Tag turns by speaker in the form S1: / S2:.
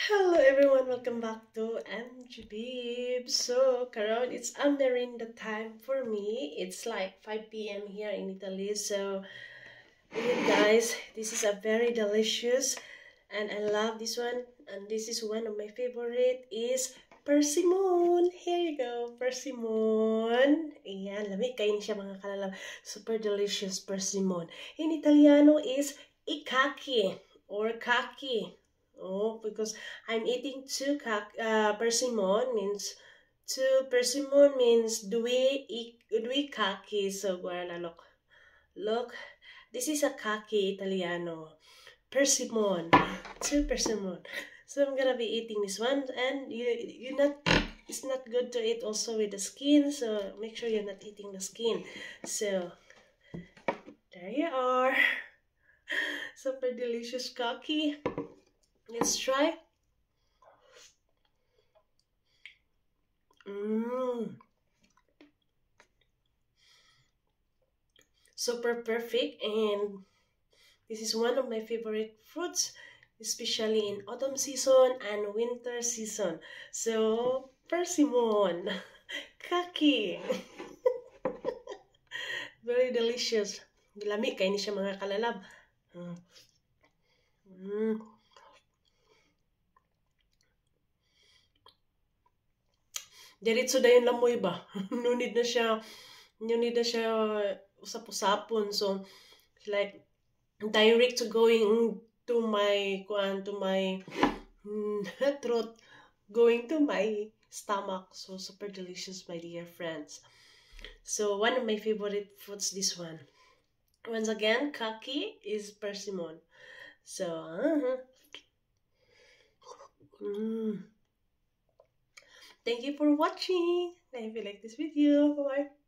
S1: Hello everyone, welcome back to MG Beeb. So, karon it's merinda time for me. It's like 5 p.m. here in Italy. So, yun guys, this is a very delicious and I love this one. And this is one of my favorite is persimmon. Here you go, persimmon. Ayan, lamig kayo siya mga kalalab. Super delicious persimmon. In Italiano is ikaki or kaki. Oh, because I'm eating persimmon means due kaki. So, guarda, look, this is a kaki Italiano. Persimmon, two persimmon. So I'm gonna be eating this one, and you not. It's not good to eat also with the skin, so make sure you're not eating the skin. So there you are, super delicious kaki. Let's try. Super perfect, and this is one of my favorite fruits, especially in autumn season and winter season. So, persimmon, kaki. Very delicious. Lami kay ni siya mga kalalab. Diretso dayon lamoy ba? No need na siya usap-usapon. So, like direct to going to my throat, going to my stomach. So super delicious, my dear friends. So one of my favorite fruits, this one. Once again, kaki is persimmon. So thank you for watching. I hope you like this video. Bye bye.